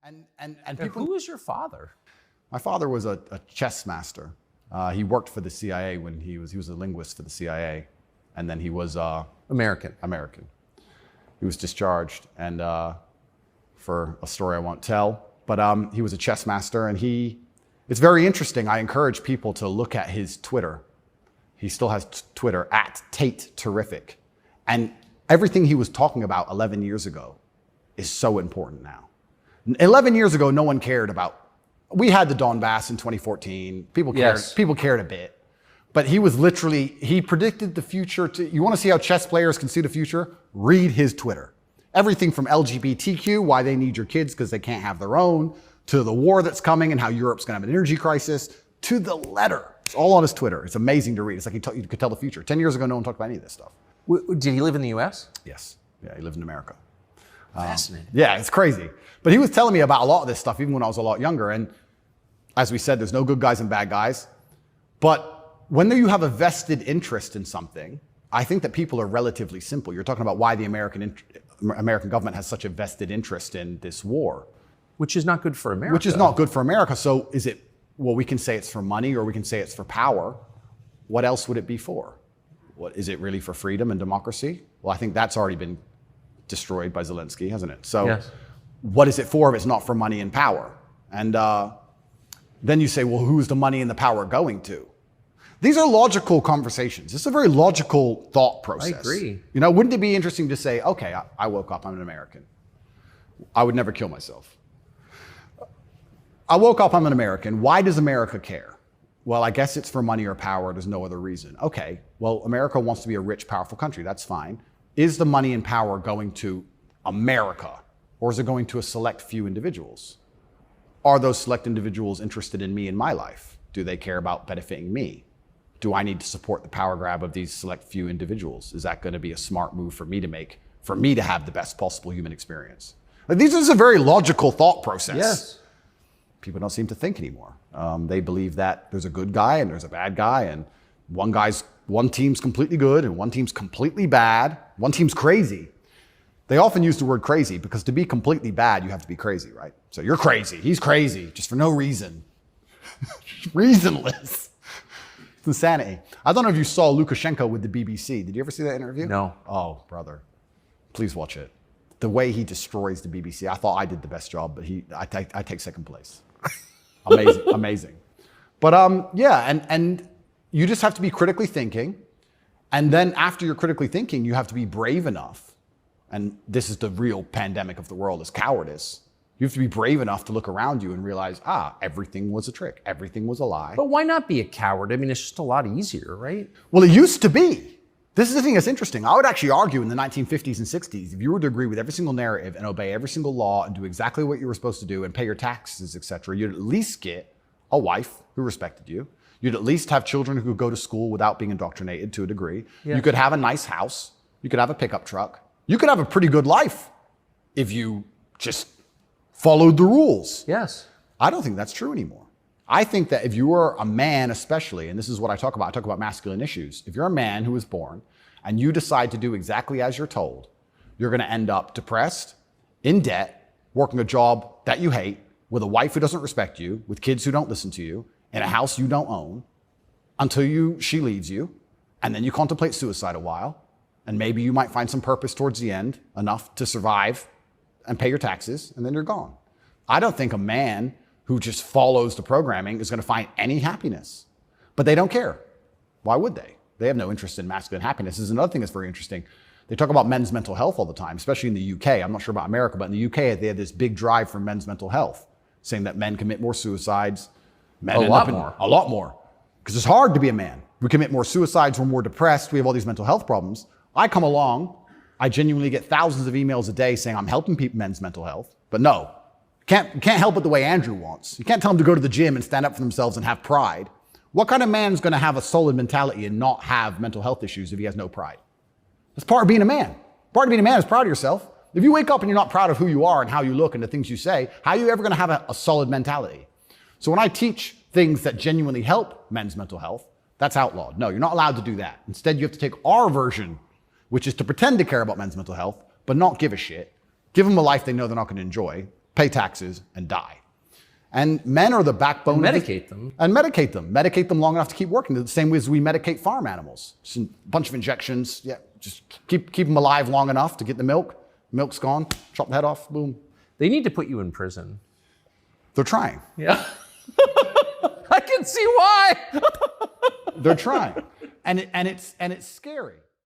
And people, who was your father? my father was a chess master. He worked for the CIA when he was a linguist for the CIA, and then he was American. He was discharged, and for a story I won't tell, but he was a chess master, and it's very interesting. I encourage people to look at his Twitter. He still has Twitter at Tate Terrific, and everything he was talking about 11 years ago is so important now. 11 years ago, no one cared about. We had the Donbass in 2014. People cared. Yes. People cared a bit, but he predicted the future. You want to see how chess players can see the future? Read his Twitter. Everything from LGBTQ, why they need your kids because they can't have their own, to the war that's coming and how Europe's going to have an energy crisis, to the letter. It's all on his Twitter. It's amazing to read. It's like you could tell the future. 10 years ago, no one talked about any of this stuff. Did he live in the U.S.? Yes. Yeah, he lived in America. Fascinating. Yeah, it's crazy. But he was telling me about a lot of this stuff even when I was a lot younger. And as we said, there's no good guys and bad guys. But when you have a vested interest in something, I think that people are relatively simple. You're talking about why the American government has such a vested interest in this war. Which is not good for America. Which is not good for America. So is it, well, we can say it's for money or we can say it's for power. What else would it be for? What, is it really for freedom and democracy? Well, I think that's already been destroyed by Zelensky, hasn't it? So yes. What is it for if it's not for money and power? And then you say, well, who's the money and the power going to? These are logical conversations. This is a very logical thought process. I agree. You know, wouldn't it be interesting to say, okay, I woke up, I'm an American. I would never kill myself. I woke up, I'm an American. Why does America care? Well, I guess it's for money or power. There's no other reason. Okay, well, America wants to be a rich, powerful country. That's fine. Is the money and power going to America, or is it going to a select few individuals? Are those select individuals interested in me and my life? Do they care about benefiting me? Do I need to support the power grab of these select few individuals? Is that going to be a smart move for me to make, for me to have the best possible human experience? Like, this is a very logical thought process. Yes. People don't seem to think anymore. They believe that there's a good guy and there's a bad guy, and one team's completely good and one team's completely bad. One team's crazy. They often use the word crazy because to be completely bad, you have to be crazy, right? So you're crazy. He's crazy just for no reason. Reasonless. It's insanity. I don't know if you saw Lukashenko with the BBC. Did you ever see that interview? No. Oh, brother. Please watch it. The way he destroys the BBC. I thought I did the best job, but I take second place. Amazing, amazing. But yeah, and you just have to be critically thinking. And then after you're critically thinking, you have to be brave enough. And this is the real pandemic of the world, is cowardice. You have to be brave enough to look around you and realize, everything was a trick. Everything was a lie. But why not be a coward? I mean, it's just a lot easier, right? Well, it used to be. This is the thing that's interesting. I would actually argue in the 1950s and 60s, if you were to agree with every single narrative and obey every single law and do exactly what you were supposed to do and pay your taxes, etc., you'd at least get a wife who respected you. You'd at least have children who could go to school without being indoctrinated to a degree. Yeah. You could have a nice house. You could have a pickup truck. You could have a pretty good life if you just followed the rules. Yes. I don't think that's true anymore. I think that if you are a man especially, and this is what I talk about masculine issues. If you're a man who was born and you decide to do exactly as you're told, you're going to end up depressed, in debt, working a job that you hate, with a wife who doesn't respect you, with kids who don't listen to you, in a house you don't own, until she leaves you, and then you contemplate suicide a while, and maybe you might find some purpose towards the end, enough to survive and pay your taxes, and then you're gone. I don't think a man who just follows the programming is going to find any happiness. But they don't care. Why would they? They have no interest in masculine happiness. This is another thing that's very interesting. They talk about men's mental health all the time, especially in the UK. I'm not sure about America, but in the UK, they have this big drive for men's mental health, saying that men commit more suicides. A lot more. Because it's hard to be a man. We commit more suicides, we're more depressed, we have all these mental health problems. I come along, I genuinely get thousands of emails a day saying I'm helping men's mental health, but no. Can't help it the way Andrew wants. You can't tell them to go to the gym and stand up for themselves and have pride. What kind of man is going to have a solid mentality and not have mental health issues if he has no pride? That's part of being a man. Part of being a man is proud of yourself. If you wake up and you're not proud of who you are and how you look and the things you say, how are you ever going to have a solid mentality? So when I teach things that genuinely help men's mental health, that's outlawed. No, you're not allowed to do that. Instead, you have to take our version, which is to pretend to care about men's mental health, but not give a shit. Give them a life they know they're not going to enjoy. pay taxes, and die. And men are the backbone. Medicate them. And medicate them. Medicate them long enough to keep working. The same way as we medicate farm animals. Just a bunch of injections. Yeah, just keep them alive long enough to get the milk. Milk's gone. Chop the head off. Boom. They need to put you in prison. They're trying. Yeah. I can see why. They're trying. And it's scary.